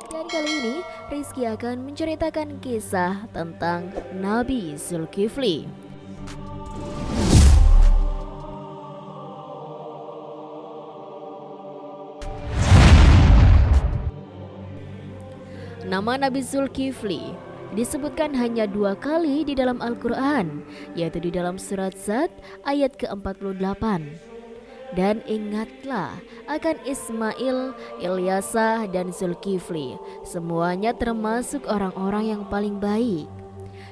Dan kali ini Rizky akan menceritakan kisah tentang Nabi Zulkifli. Nama Nabi Zulkifli disebutkan hanya 2 kali di dalam Al-Quran, yaitu di dalam surat Sad ayat ke-48. Dan ingatlah akan Ismail, Ilyasa, dan Zulkifli, semuanya termasuk orang-orang yang paling baik.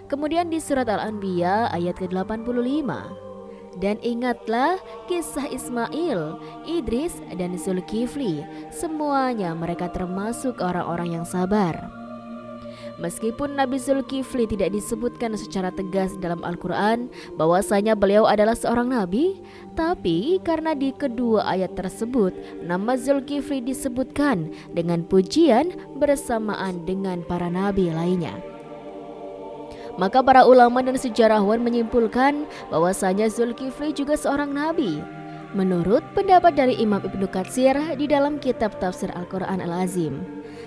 Kemudian di surat Al-Anbiya ayat ke-85. Dan ingatlah kisah Ismail, Idris, dan Zulkifli, semuanya mereka termasuk orang-orang yang sabar. Meskipun Nabi Zulkifli tidak disebutkan secara tegas dalam Al-Quran bahwasanya beliau adalah seorang nabi, tapi karena di kedua ayat tersebut nama Zulkifli disebutkan dengan pujian bersamaan dengan para nabi lainnya, maka para ulama dan sejarawan menyimpulkan bahwasanya Zulkifli juga seorang nabi. Menurut pendapat dari Imam Ibnu Katsir di dalam kitab tafsir Al-Quran Al-Azim,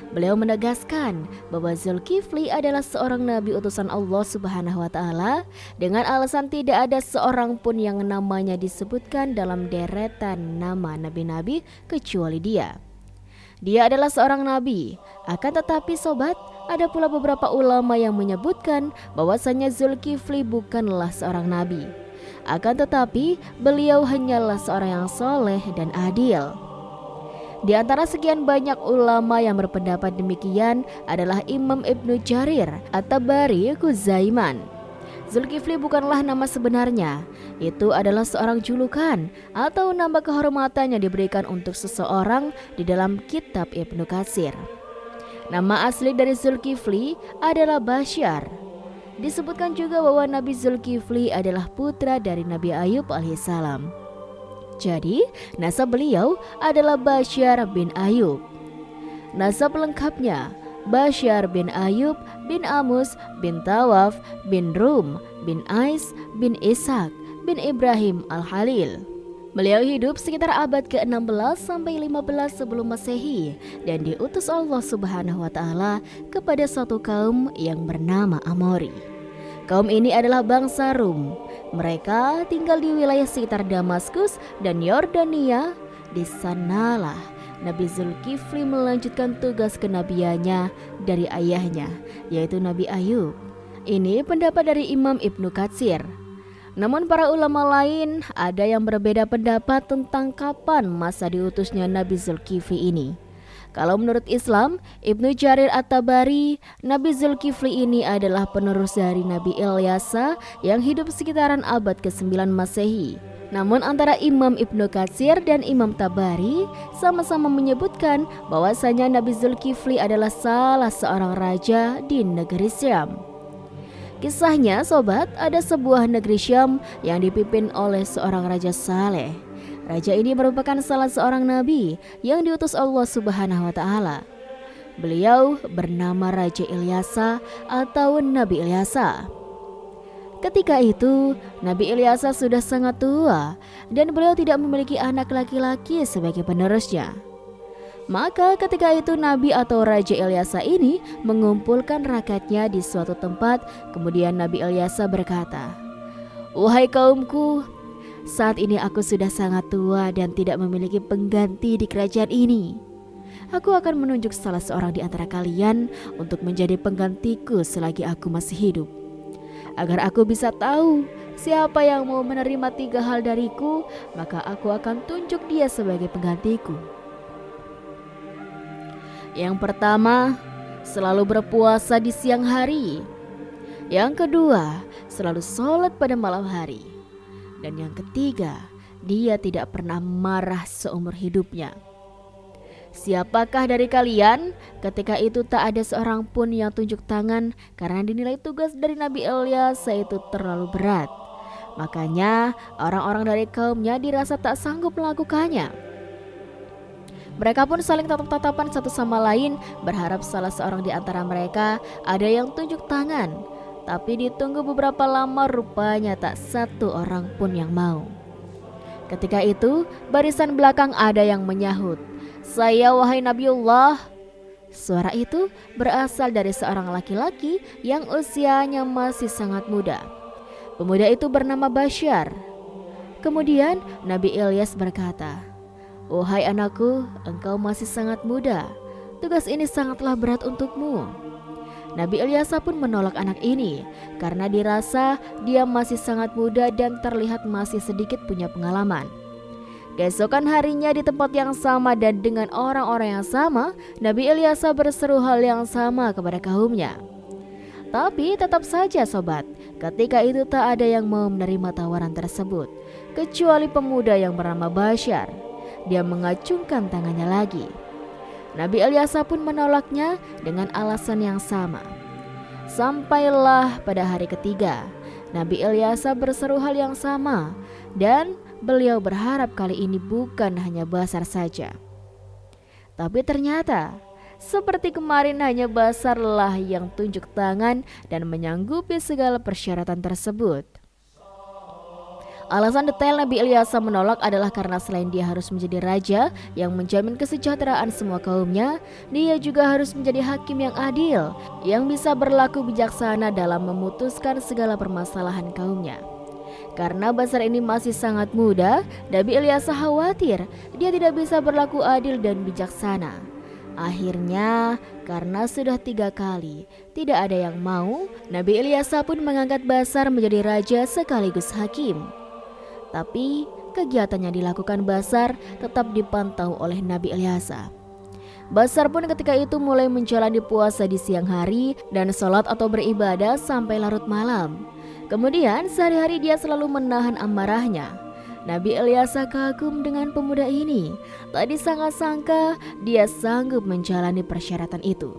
beliau menegaskan bahwa Zulkifli adalah seorang nabi utusan Allah Subhanahu wa taala dengan alasan tidak ada seorang pun yang namanya disebutkan dalam deretan nama nabi-nabi kecuali dia. Dia adalah seorang nabi. Akan tetapi sobat, ada pula beberapa ulama yang menyebutkan bahwasanya Zulkifli bukanlah seorang nabi. Akan tetapi beliau hanyalah seorang yang soleh dan adil. Di antara sekian banyak ulama yang berpendapat demikian adalah Imam Ibnu Jarir At-Tabari Kuzaiman. Zulkifli bukanlah nama sebenarnya, itu adalah seorang julukan atau nama kehormatan yang diberikan untuk seseorang di dalam kitab Ibnu Katsir. Nama asli dari Zulkifli adalah Basyar. Disebutkan juga bahwa Nabi Zulkifli adalah putra dari Nabi Ayub alaihissalam. Jadi, nasab beliau adalah Basyar bin Ayub. Nasab lengkapnya Basyar bin Ayub bin Amus bin Tawaf bin Rum bin Ais bin Ishak bin Ibrahim al-Halil. Beliau hidup sekitar abad ke-16 sampai 15 sebelum Masehi dan diutus Allah Subhanahu wa taala kepada suatu kaum yang bernama Amori. Kaum ini adalah bangsa Rum. Mereka tinggal di wilayah sekitar Damaskus dan Yordania. Di sanalah Nabi Zulkifli melanjutkan tugas kenabiannya dari ayahnya, yaitu Nabi Ayub. Ini pendapat dari Imam Ibnu Katsir. Namun para ulama lain ada yang berbeda pendapat tentang kapan masa diutusnya Nabi Zulkifli ini. Kalau menurut Islam, Ibnu Jarir At-Tabari, Nabi Zulkifli ini adalah penerus dari Nabi Ilyasa yang hidup sekitaran abad ke-9 Masehi. Namun antara Imam Ibnu Katsir dan Imam Tabari sama-sama menyebutkan bahwasanya Nabi Zulkifli adalah salah seorang raja di negeri Syam. Kisahnya sobat, ada sebuah negeri Syam yang dipimpin oleh seorang raja saleh. Raja ini merupakan salah seorang nabi yang diutus Allah Subhanahu wa taala. Beliau bernama Raja Ilyasa atau Nabi Ilyasa. Ketika itu, Nabi Ilyasa sudah sangat tua dan beliau tidak memiliki anak laki-laki sebagai penerusnya. Maka ketika itu Nabi atau Raja Ilyasa ini mengumpulkan rakyatnya di suatu tempat. Kemudian Nabi Ilyasa berkata, "Wahai kaumku, saat ini aku sudah sangat tua dan tidak memiliki pengganti di kerajaan ini. Aku akan menunjuk salah seorang di antara kalian untuk menjadi penggantiku selagi aku masih hidup. Agar aku bisa tahu siapa yang mau menerima 3 hal dariku, maka aku akan tunjuk dia sebagai penggantiku. Yang pertama, selalu berpuasa di siang hari. Yang kedua, selalu sholat pada malam hari. Dan yang ketiga, dia tidak pernah marah seumur hidupnya. Siapakah dari kalian?" Ketika itu tak ada seorang pun yang tunjuk tangan karena dinilai tugas dari Nabi Ilyasa itu terlalu berat. Makanya orang-orang dari kaumnya dirasa tak sanggup melakukannya. Mereka pun saling tatap-tatapan satu sama lain, berharap salah seorang di antara mereka ada yang tunjuk tangan. Tapi ditunggu beberapa lama, rupanya tak satu orang pun yang mau. Ketika itu barisan belakang ada yang menyahut, "Saya wahai Nabiullah." Suara itu berasal dari seorang laki-laki yang usianya masih sangat muda. Pemuda itu bernama Basyar. Kemudian Nabi Ilyas berkata, "Wahai anakku, engkau masih sangat muda. Tugas ini sangatlah berat untukmu." Nabi Ilyas pun menolak anak ini karena dirasa dia masih sangat muda dan terlihat masih sedikit punya pengalaman. Keesokan harinya di tempat yang sama dan dengan orang-orang yang sama, Nabi Ilyas berseru hal yang sama kepada kaumnya. Tapi tetap saja sobat, ketika itu tak ada yang mau menerima tawaran tersebut, kecuali pemuda yang bernama Basyar. Dia mengacungkan tangannya lagi. Nabi Ilyas pun menolaknya dengan alasan yang sama. Sampailah pada hari ketiga, Nabi Ilyas berseru hal yang sama dan beliau berharap kali ini bukan hanya Basyar saja. Tapi ternyata seperti kemarin hanya Basyarlah yang tunjuk tangan dan menyanggupi segala persyaratan tersebut. Alasan detail Nabi Ilyas menolak adalah karena selain dia harus menjadi raja yang menjamin kesejahteraan semua kaumnya, dia juga harus menjadi hakim yang adil, yang bisa berlaku bijaksana dalam memutuskan segala permasalahan kaumnya. Karena Basyar ini masih sangat muda, Nabi Ilyas khawatir dia tidak bisa berlaku adil dan bijaksana. Akhirnya, karena sudah 3 kali tidak ada yang mau, Nabi Ilyas pun mengangkat Basyar menjadi raja sekaligus hakim. Tapi kegiatan yang dilakukan Basyar tetap dipantau oleh Nabi Ilyas. Basyar pun ketika itu mulai menjalani puasa di siang hari dan sholat atau beribadah sampai larut malam. Kemudian sehari-hari dia selalu menahan amarahnya. Nabi Ilyas kagum dengan pemuda ini. Tak disangka-sangka dia sanggup menjalani persyaratan itu.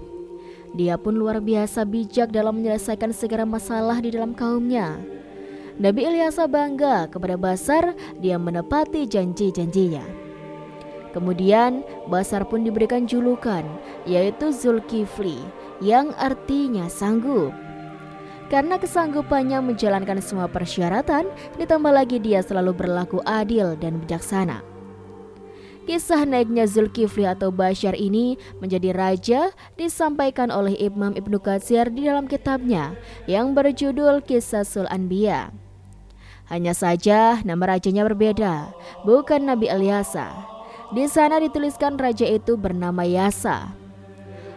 Dia pun luar biasa bijak dalam menyelesaikan segala masalah di dalam kaumnya. Nabi Ilyas bangga kepada Basyar, dia menepati janji-janjinya. Kemudian Basyar pun diberikan julukan, yaitu Zulkifli, yang artinya sanggup. Karena kesanggupannya menjalankan semua persyaratan, ditambah lagi dia selalu berlaku adil dan bijaksana. Kisah naiknya Zulkifli atau Basyar ini menjadi raja disampaikan oleh Imam Ibnu Katsir di dalam kitabnya yang berjudul Qisasul Anbiya. Hanya saja nama rajanya berbeda, bukan Nabi Ilyas. Di sana dituliskan raja itu bernama Yasa.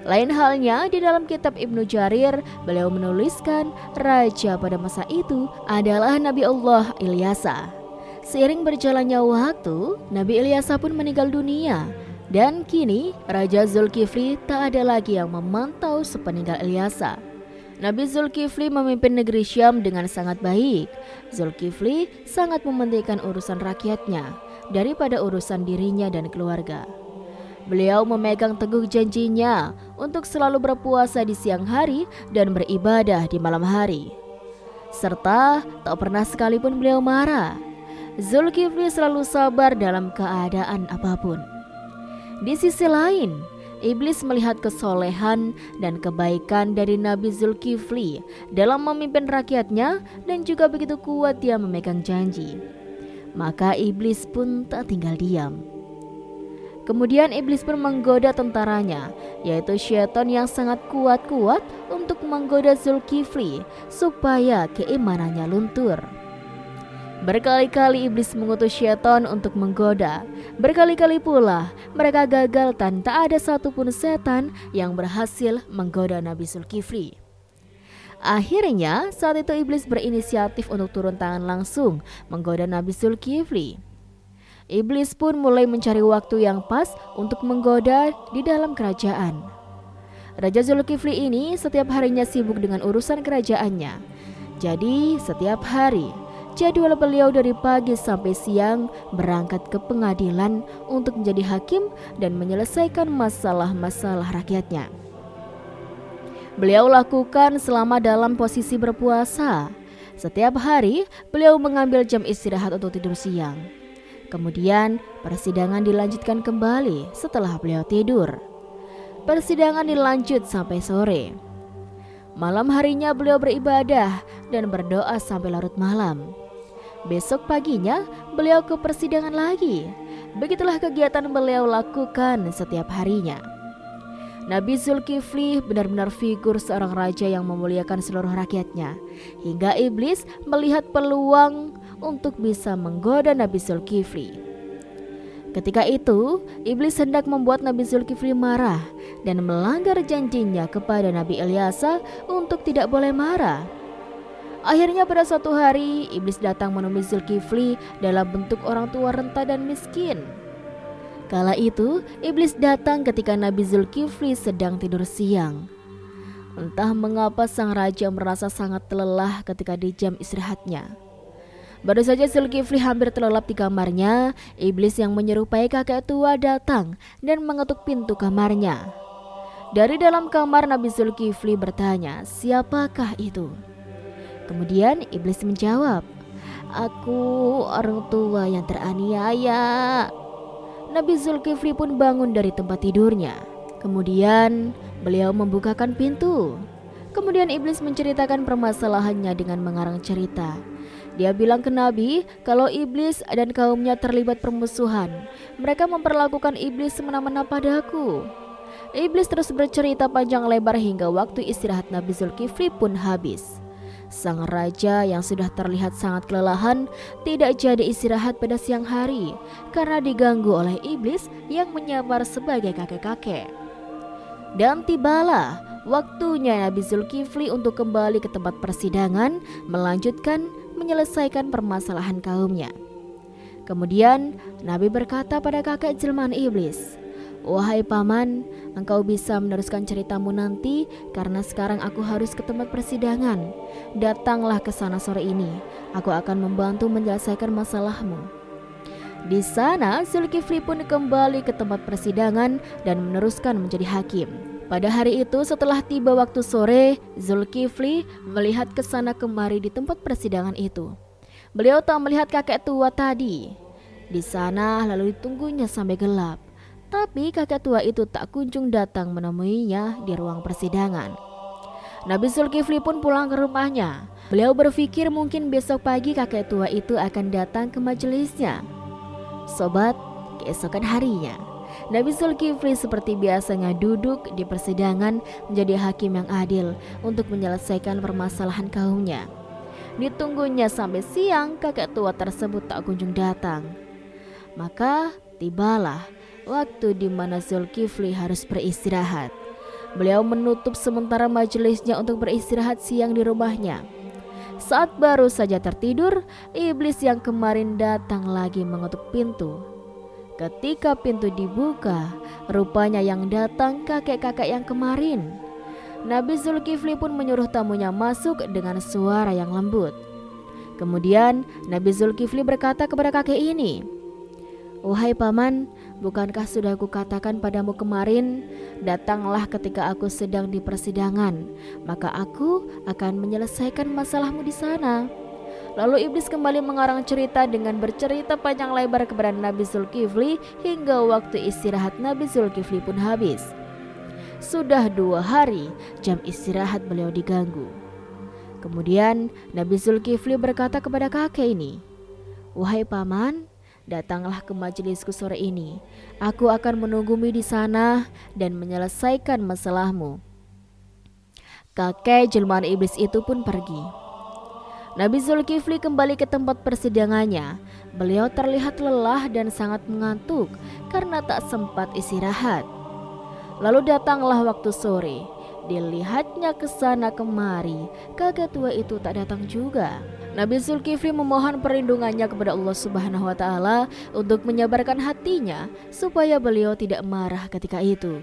Lain halnya di dalam kitab Ibnu Jarir, beliau menuliskan raja pada masa itu adalah Nabi Allah Ilyas. Seiring berjalannya waktu, Nabi Ilyas pun meninggal dunia. Dan kini Raja Zulkifli tak ada lagi yang memantau sepeninggal Ilyas. Nabi Zulkifli memimpin negeri Syam dengan sangat baik. Zulkifli sangat mementingkan urusan rakyatnya daripada urusan dirinya dan keluarga. Beliau memegang teguh janjinya untuk selalu berpuasa di siang hari dan beribadah di malam hari. Serta tak pernah sekalipun beliau marah. Zulkifli selalu sabar dalam keadaan apapun. Di sisi lain, iblis melihat kesolehan dan kebaikan dari Nabi Zulkifli dalam memimpin rakyatnya dan juga begitu kuat dia memegang janji. Maka iblis pun tak tinggal diam. Kemudian iblis pun menggoda tentaranya, yaitu syaitan yang sangat kuat untuk menggoda Zulkifli supaya keimanannya luntur. Berkali-kali iblis mengutus syaitan untuk menggoda. Berkali-kali pula mereka gagal dan tak ada satupun setan yang berhasil menggoda Nabi Zulkifli. Akhirnya saat itu iblis berinisiatif untuk turun tangan langsung menggoda Nabi Zulkifli. Iblis pun mulai mencari waktu yang pas untuk menggoda di dalam kerajaan. Raja Zulkifli ini setiap harinya sibuk dengan urusan kerajaannya. Jadi setiap hari jadwal beliau dari pagi sampai siang berangkat ke pengadilan untuk menjadi hakim dan menyelesaikan masalah-masalah rakyatnya. Beliau lakukan selama dalam posisi berpuasa. Setiap hari beliau mengambil jam istirahat untuk tidur siang. Kemudian persidangan dilanjutkan kembali setelah beliau tidur. Persidangan dilanjut sampai sore. Malam harinya beliau beribadah dan berdoa sampai larut malam. Besok paginya beliau ke persidangan lagi. Begitulah kegiatan beliau lakukan setiap harinya. Nabi Zulkifli benar-benar figur seorang raja yang memuliakan seluruh rakyatnya, hingga iblis melihat peluang untuk bisa menggoda Nabi Zulkifli. Ketika itu, iblis hendak membuat Nabi Zulkifli marah dan melanggar janjinya kepada Nabi Ilyasa untuk tidak boleh marah. Akhirnya pada suatu hari, iblis datang menemui Zulkifli dalam bentuk orang tua renta dan miskin. Kala itu, iblis datang ketika Nabi Zulkifli sedang tidur siang. Entah mengapa sang raja merasa sangat lelah ketika di jam istirahatnya. Baru saja Zulkifli hampir terlelap di kamarnya, iblis yang menyerupai kakek tua datang dan mengetuk pintu kamarnya. Dari dalam kamar, Nabi Zulkifli bertanya, "Siapakah itu?" Kemudian iblis menjawab, "Aku orang tua yang teraniaya." Nabi Zulkifli pun bangun dari tempat tidurnya. Kemudian beliau membukakan pintu. Kemudian iblis menceritakan permasalahannya dengan mengarang cerita. Dia bilang ke Nabi kalau iblis dan kaumnya terlibat permusuhan. Mereka memperlakukan iblis semena-mena padaku. Iblis terus bercerita panjang lebar hingga waktu istirahat Nabi Zulkifli pun habis. Sang raja yang sudah terlihat sangat kelelahan tidak jadi istirahat pada siang hari karena diganggu oleh iblis yang menyamar sebagai kakek-kakek. Dan tibalah waktunya Nabi Zulkifli untuk kembali ke tempat persidangan melanjutkan menyelesaikan permasalahan kaumnya. Kemudian Nabi berkata pada kakek jelmaan iblis, "Wahai paman, engkau bisa meneruskan ceritamu nanti karena sekarang aku harus ke tempat persidangan. Datanglah ke sana sore ini, aku akan membantu menyelesaikan masalahmu." Di sana Zulkifli pun kembali ke tempat persidangan dan meneruskan menjadi hakim. Pada hari itu setelah tiba waktu sore, Zulkifli melihat ke sana kemari di tempat persidangan itu. Beliau tak melihat kakek tua tadi. Di sana lalu ditunggunya sampai gelap. Tapi kakek tua itu tak kunjung datang menemuinya di ruang persidangan. Nabi Zulkifli pun pulang ke rumahnya. Beliau berpikir mungkin besok pagi kakek tua itu akan datang ke majelisnya. Sobat, keesokan harinya, Nabi Zulkifli seperti biasanya duduk di persidangan menjadi hakim yang adil untuk menyelesaikan permasalahan kaumnya. Ditunggunya sampai siang, kakek tua tersebut tak kunjung datang. Maka tibalah waktu di mana Zulkifli harus beristirahat. Beliau menutup sementara majelisnya untuk beristirahat siang di rumahnya. Saat baru saja tertidur, iblis yang kemarin datang lagi mengetuk pintu. Ketika pintu dibuka, rupanya yang datang kakek-kakek yang kemarin. Nabi Zulkifli pun menyuruh tamunya masuk dengan suara yang lembut. Kemudian Nabi Zulkifli berkata kepada kakek ini, "Wahai paman, bukankah sudah kukatakan padamu kemarin, datanglah ketika aku sedang di persidangan, maka aku akan menyelesaikan masalahmu di sana." Lalu iblis kembali mengarang cerita dengan bercerita panjang lebar kepada Nabi Zulkifli hingga waktu istirahat Nabi Zulkifli pun habis. Sudah 2 hari jam istirahat beliau diganggu. Kemudian Nabi Zulkifli berkata kepada kakek ini, "Wahai paman, datanglah ke majelisku sore ini. Aku akan menunggumu di sana dan menyelesaikan masalahmu." Kakek jelmaan iblis itu pun pergi. Nabi Zulkifli kembali ke tempat persidangannya. Beliau terlihat lelah dan sangat mengantuk karena tak sempat istirahat. Lalu datanglah waktu sore. Dilihatnya ke sana kemari, kakek tua itu tak datang juga. Nabi Zulkifli memohon perlindungannya kepada Allah Subhanahu wa Ta'ala untuk menyabarkan hatinya supaya beliau tidak marah ketika itu.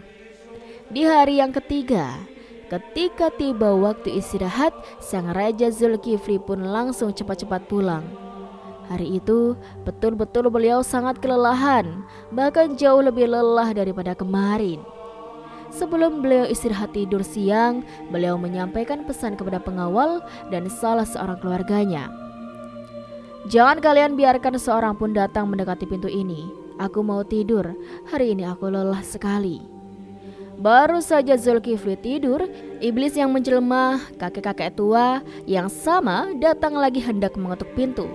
Di hari yang ketiga, ketika tiba waktu istirahat, sang Raja Zulkifli pun langsung cepat-cepat pulang. Hari itu betul-betul beliau sangat kelelahan, bahkan jauh lebih lelah daripada kemarin. Sebelum beliau istirahat tidur siang, beliau menyampaikan pesan kepada pengawal dan salah seorang keluarganya. "Jangan kalian biarkan seorang pun datang mendekati pintu ini. Aku mau tidur, hari ini aku lelah sekali." Baru saja Zulkifli tidur, iblis yang menjelma kakek-kakek tua yang sama datang lagi hendak mengetuk pintu.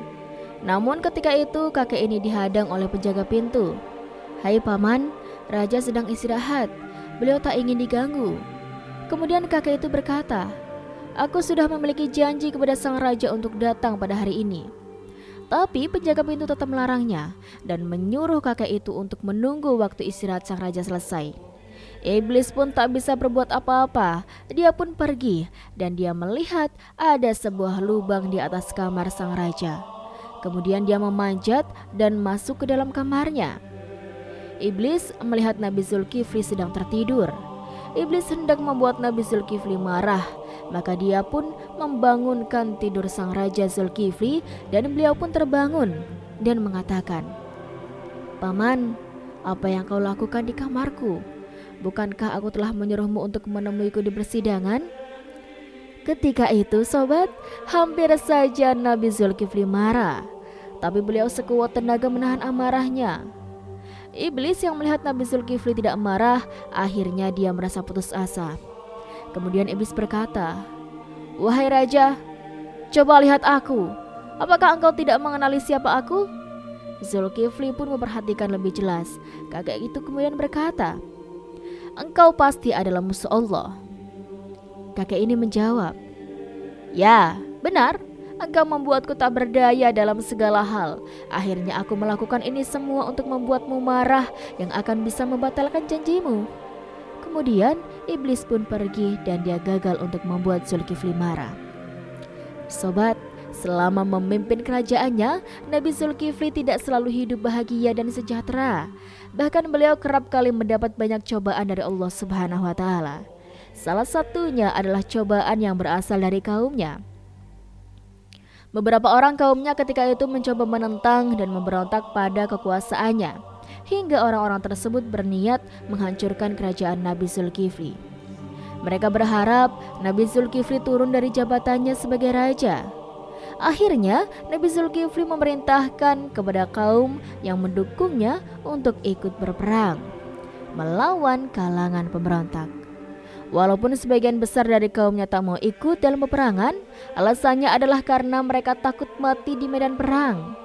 Namun ketika itu kakek ini dihadang oleh penjaga pintu. "Hai paman, raja sedang istirahat. Beliau tak ingin diganggu. Kemudian kakek itu berkata, "Aku sudah memiliki janji kepada sang raja untuk datang pada hari ini." Tapi penjaga pintu tetap melarangnya dan menyuruh kakek itu untuk menunggu waktu istirahat sang raja selesai. Iblis pun tak bisa berbuat apa-apa. Dia pun pergi dan dia melihat ada sebuah lubang di atas kamar sang raja. Kemudian dia memanjat dan masuk ke dalam kamarnya. Iblis melihat Nabi Zulkifli sedang tertidur. Iblis hendak membuat Nabi Zulkifli marah, maka dia pun membangunkan tidur sang raja Zulkifli dan beliau pun terbangun dan mengatakan, "Paman, apa yang kau lakukan di kamarku? Bukankah aku telah menyuruhmu untuk menemuiku di persidangan?" Ketika itu sobat, hampir saja Nabi Zulkifli marah, tapi beliau sekuat tenaga menahan amarahnya. Iblis yang melihat Nabi Zulkifli tidak marah, akhirnya dia merasa putus asa. Kemudian iblis berkata, "Wahai raja, coba lihat aku. Apakah engkau tidak mengenali siapa aku?" Zulkifli pun memperhatikan lebih jelas. Kakek itu kemudian berkata, "Engkau pasti adalah musuh Allah." Kakek ini menjawab, "Ya, benar. Engkau membuatku tak berdaya dalam segala hal. Akhirnya aku melakukan ini semua untuk membuatmu marah yang akan bisa membatalkan janjimu." Kemudian iblis pun pergi dan dia gagal untuk membuat Zulkifli marah. Sobat, selama memimpin kerajaannya, Nabi Zulkifli tidak selalu hidup bahagia dan sejahtera. Bahkan beliau kerap kali mendapat banyak cobaan dari Allah Subhanahu wa taala. Salah satunya adalah cobaan yang berasal dari kaumnya. Beberapa orang kaumnya ketika itu mencoba menentang dan memberontak pada kekuasaannya, hingga orang-orang tersebut berniat menghancurkan kerajaan Nabi Zulkifli. Mereka berharap Nabi Zulkifli turun dari jabatannya sebagai raja. Akhirnya Nabi Zulkifli memerintahkan kepada kaum yang mendukungnya untuk ikut berperang melawan kalangan pemberontak. Walaupun sebagian besar dari kaumnya tak mau ikut dalam peperangan, alasannya adalah karena mereka takut mati di medan perang.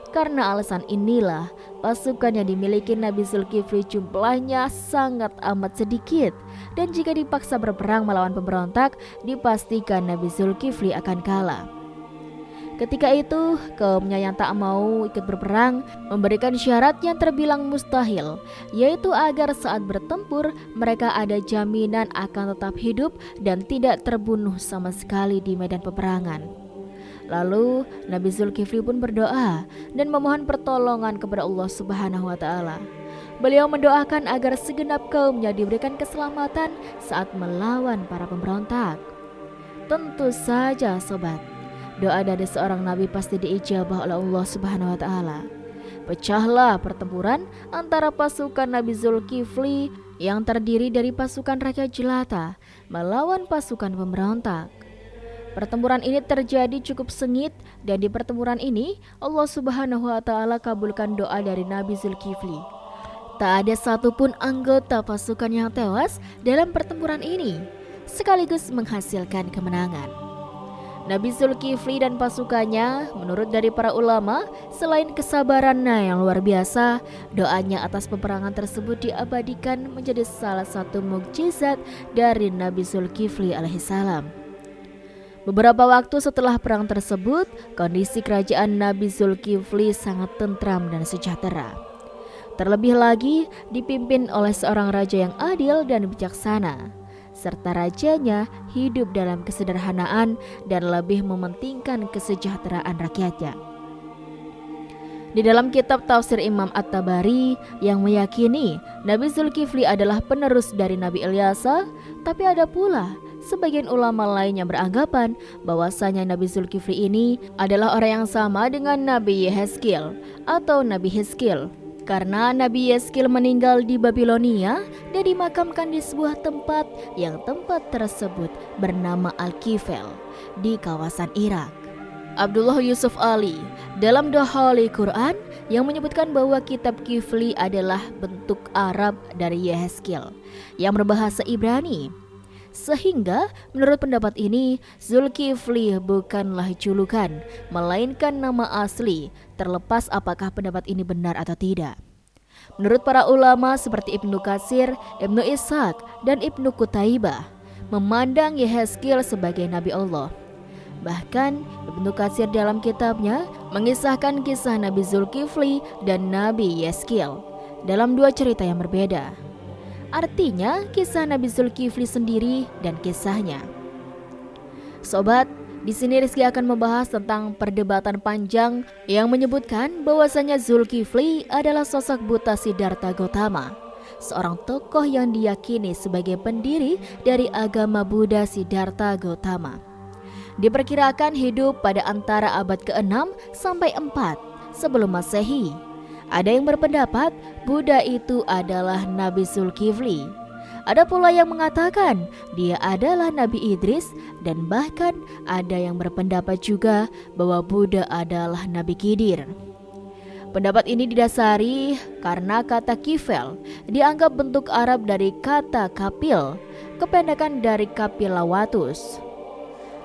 Karena alasan inilah, pasukan yang dimiliki Nabi Zulkifli jumlahnya sangat amat sedikit, dan jika dipaksa berperang melawan pemberontak, dipastikan Nabi Zulkifli akan kalah. Ketika itu, kaumnya yang tak mau ikut berperang memberikan syarat yang terbilang mustahil, yaitu agar saat bertempur mereka ada jaminan akan tetap hidup dan tidak terbunuh sama sekali di medan peperangan. Lalu Nabi Zulkifli pun berdoa dan memohon pertolongan kepada Allah Subhanahu wa taala. Beliau mendoakan agar segenap kaumnya diberikan keselamatan saat melawan para pemberontak. Tentu saja sobat, doa dari seorang nabi pasti diijabah oleh Allah Subhanahu wa taala. Pecahlah pertempuran antara pasukan Nabi Zulkifli yang terdiri dari pasukan rakyat jelata melawan pasukan pemberontak. Pertempuran ini terjadi cukup sengit dan di pertempuran ini Allah Subhanahu wa taala kabulkan doa dari Nabi Zulkifli. Tak ada satupun anggota pasukan yang tewas dalam pertempuran ini, sekaligus menghasilkan kemenangan. Nabi Zulkifli dan pasukannya, menurut dari para ulama, selain kesabarannya yang luar biasa, doanya atas peperangan tersebut diabadikan menjadi salah satu mukjizat dari Nabi Zulkifli alaihissalam. Beberapa waktu setelah perang tersebut, kondisi kerajaan Nabi Zulkifli sangat tentram dan sejahtera. Terlebih lagi dipimpin oleh seorang raja yang adil dan bijaksana, serta rajanya hidup dalam kesederhanaan dan lebih mementingkan kesejahteraan rakyatnya. Di dalam kitab tafsir Imam At-Tabari yang meyakini Nabi Zulkifli adalah penerus dari Nabi Ilyasa, tapi ada pula sebagian ulama lain yang beranggapan bahwasanya Nabi Zulkifli ini adalah orang yang sama dengan Nabi Yehezkiel atau Nabi Hizkil. Karena Nabi Yehezkiel meninggal di Babilonia dan dimakamkan di sebuah tempat yang tempat tersebut bernama Al-Kifel di kawasan Irak. Abdullah Yusuf Ali dalam Dohali Quran yang menyebutkan bahwa kitab Kifli adalah bentuk Arab dari Yehezkiel yang berbahasa Ibrani. Sehingga menurut pendapat ini Zulkifli bukanlah julukan, melainkan nama asli, terlepas apakah pendapat ini benar atau tidak. Menurut para ulama seperti Ibnu Katsir, Ibnu Ishaq, dan Ibnu Qutaibah, memandang Yehezkiel sebagai Nabi Allah. Bahkan Ibnu Katsir dalam kitabnya mengisahkan kisah Nabi Zulkifli dan Nabi Yehezkiel dalam dua cerita yang berbeda. Artinya kisah Nabi Zulkifli sendiri dan kisahnya. Sobat, di sini Rizky akan membahas tentang perdebatan panjang yang menyebutkan bahwasanya Zulkifli adalah sosok buta Siddhartha Gautama, seorang tokoh yang diyakini sebagai pendiri dari agama Buddha Siddhartha Gautama. Diperkirakan hidup pada antara abad ke-6 sampai 4 sebelum Masehi. Ada yang berpendapat Buddha itu adalah Nabi Zulkifli. Ada pula yang mengatakan dia adalah Nabi Idris, dan bahkan ada yang berpendapat juga bahwa Buddha adalah Nabi Khidir. Pendapat ini didasari karena kata kifel dianggap bentuk Arab dari kata kapil, kependekan dari Kapilawatus,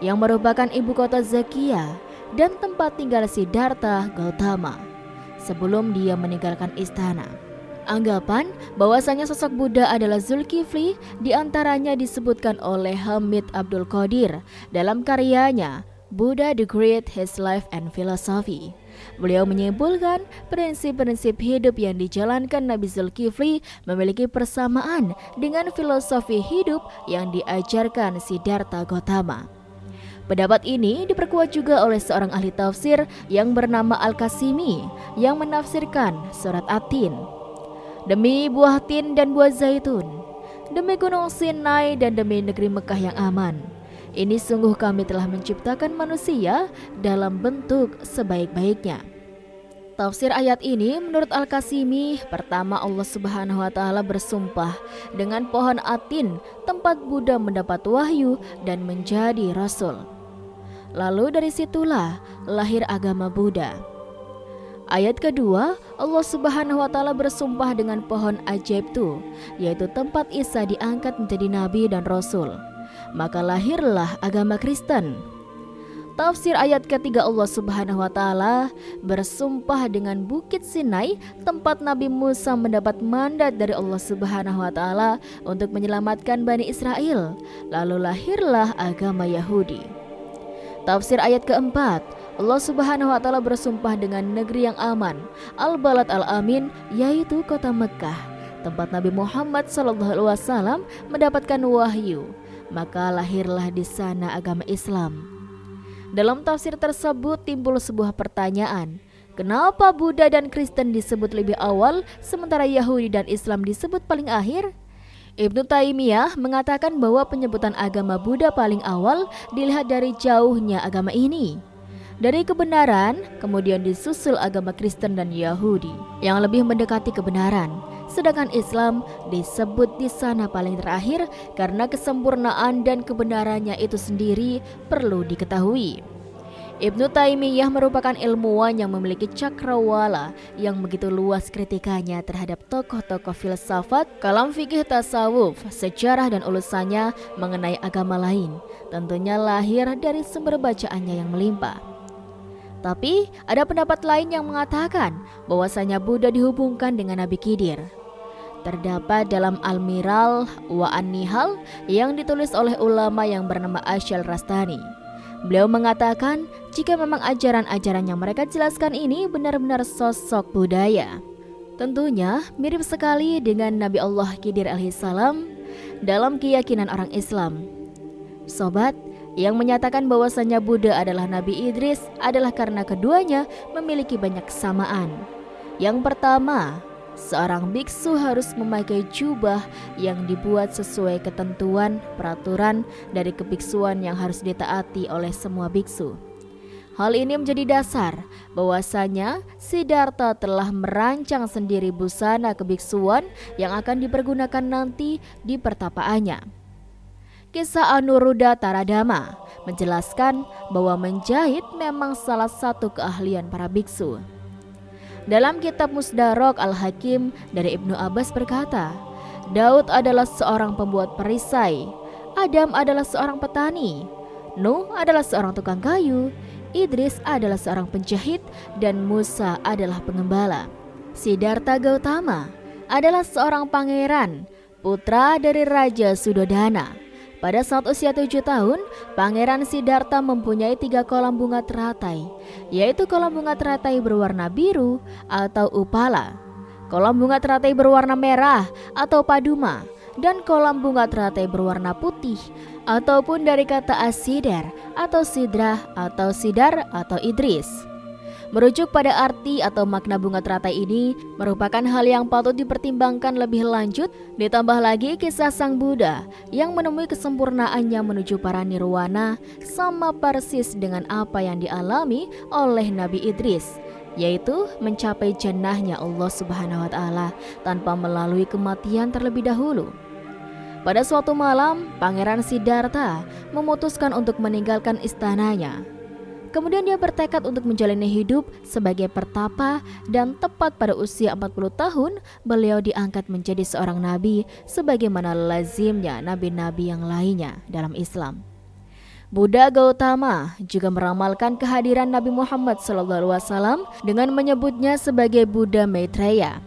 yang merupakan ibu kota Zakia dan tempat tinggal Siddhartha Gautama sebelum dia meninggalkan istana. Anggapan bahwasanya sosok Buddha adalah Zulkifli diantaranya disebutkan oleh Hamid Abdul Qadir dalam karyanya Buddha the Great, His Life and Philosophy. Beliau menyimpulkan prinsip-prinsip hidup yang dijalankan Nabi Zulkifli memiliki persamaan dengan filosofi hidup yang diajarkan Siddhartha Gautama. Pendapat ini diperkuat juga oleh seorang ahli tafsir yang bernama Al-Qasimi yang menafsirkan surat At-Tin. Demi buah tin dan buah zaitun, demi gunung Sinai dan demi negeri Mekah yang aman, ini sungguh kami telah menciptakan manusia dalam bentuk sebaik-baiknya. Tafsir ayat ini menurut Al-Qasimi, pertama Allah Subhanahu wa taala bersumpah dengan pohon At-Tin, tempat Buddha mendapat wahyu dan menjadi rasul. Lalu dari situlah lahir agama Buddha. Ayat kedua, Allah Subhanahu wa taala bersumpah dengan pohon Ajaibtu, yaitu tempat Isa diangkat menjadi nabi dan rasul. Maka lahirlah agama Kristen. Tafsir ayat ketiga, Allah Subhanahu wa taala bersumpah dengan Bukit Sinai, tempat Nabi Musa mendapat mandat dari Allah Subhanahu wa taala untuk menyelamatkan Bani Israel. Lalu lahirlah agama Yahudi. Tafsir ayat keempat, Allah Subhanahu wa taala bersumpah dengan negeri yang aman, Al-Balad Al-Amin, yaitu kota Mekah, tempat Nabi Muhammad SAW mendapatkan wahyu. Maka lahirlah di sana agama Islam. Dalam tafsir tersebut timbul sebuah pertanyaan, kenapa Buddha dan Kristen disebut lebih awal sementara Yahudi dan Islam disebut paling akhir? Ibnu Taimiyah mengatakan bahwa penyebutan agama Buddha paling awal dilihat dari jauhnya agama ini dari kebenaran, kemudian disusul agama Kristen dan Yahudi yang lebih mendekati kebenaran. Sedangkan Islam disebut di sana paling terakhir karena kesempurnaan dan kebenarannya itu sendiri perlu diketahui. Ibnu Taimiyah merupakan ilmuwan yang memiliki cakrawala yang begitu luas kritikannya terhadap tokoh-tokoh filsafat, kalam fikih, tasawuf, sejarah dan ulasannya mengenai agama lain. Tentunya lahir dari sumber bacaannya yang melimpah. Tapi ada pendapat lain yang mengatakan bahwasanya Buddha dihubungkan dengan Nabi Khidir. Terdapat dalam Al-Miral wa An-Nihal yang ditulis oleh ulama yang bernama Ashal Rastani. Beliau mengatakan jika memang ajaran-ajaran yang mereka jelaskan ini benar-benar sosok budaya, tentunya mirip sekali dengan Nabi Allah Khidir alaihissalam dalam keyakinan orang Islam. Sobat, yang menyatakan bahwasanya Buddha adalah Nabi Idris adalah karena keduanya memiliki banyak kesamaan. Yang pertama, seorang biksu harus memakai jubah yang dibuat sesuai ketentuan peraturan dari kebiksuan yang harus ditaati oleh semua biksu. Hal ini menjadi dasar bahwasanya Siddhartha telah merancang sendiri busana kebiksuan yang akan dipergunakan nanti di pertapaannya. Kisah Anuruddha Taradama menjelaskan bahwa menjahit memang salah satu keahlian para biksu. Dalam kitab Musdarok Al-Hakim dari Ibnu Abbas berkata, Daud adalah seorang pembuat perisai, Adam adalah seorang petani, Nuh adalah seorang tukang kayu, Idris adalah seorang penjahit, dan Musa adalah pengembala. Siddhartha Gautama adalah seorang pangeran, putra dari Raja Sudodana. Pada saat usia 7 tahun, Pangeran Siddhartha mempunyai 3 kolam bunga teratai, yaitu kolam bunga teratai berwarna biru atau upala, kolam bunga teratai berwarna merah atau paduma, dan kolam bunga teratai berwarna putih ataupun dari kata asidar atau sidrah atau sidar atau idris. Merujuk pada arti atau makna bunga teratai ini merupakan hal yang patut dipertimbangkan lebih lanjut, ditambah lagi kisah Sang Buddha yang menemui kesempurnaannya menuju para nirwana sama persis dengan apa yang dialami oleh Nabi Idris, yaitu mencapai jannahnya Allah Subhanahu wa Ta'ala tanpa melalui kematian terlebih dahulu. Pada suatu malam, Pangeran Siddhartha memutuskan untuk meninggalkan istananya. Kemudian dia bertekad untuk menjalani hidup sebagai pertapa, dan tepat pada usia 40 tahun beliau diangkat menjadi seorang nabi sebagaimana lazimnya nabi-nabi yang lainnya dalam Islam. Buddha Gautama juga meramalkan kehadiran Nabi Muhammad SAW dengan menyebutnya sebagai Buddha Maitreya.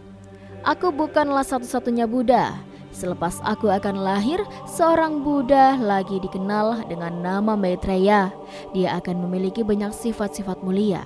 Aku bukanlah satu-satunya Buddha. Selepas aku akan lahir, seorang Buddha lagi dikenal dengan nama Maitreya. Dia akan memiliki banyak sifat-sifat mulia.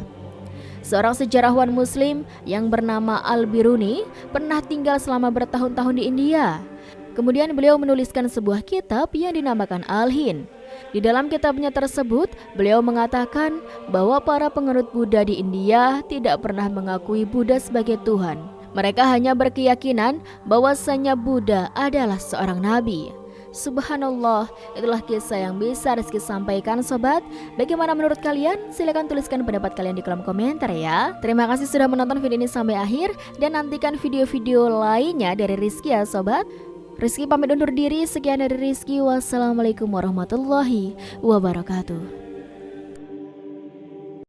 Seorang sejarawan Muslim yang bernama Al-Biruni pernah tinggal selama bertahun-tahun di India. Kemudian beliau menuliskan sebuah kitab yang dinamakan Al-Hind. Di dalam kitabnya tersebut, beliau mengatakan bahwa para penganut Buddha di India tidak pernah mengakui Buddha sebagai Tuhan. Mereka hanya berkeyakinan bahwasanya Buddha adalah seorang nabi. Subhanallah, itulah kisah yang bisa Rizky sampaikan sobat. Bagaimana menurut kalian? Silahkan tuliskan pendapat kalian di kolom komentar ya. Terima kasih sudah menonton video ini sampai akhir, dan nantikan video-video lainnya dari Rizky ya sobat. Rizky pamit undur diri, sekian dari Rizky. Wassalamualaikum warahmatullahi wabarakatuh.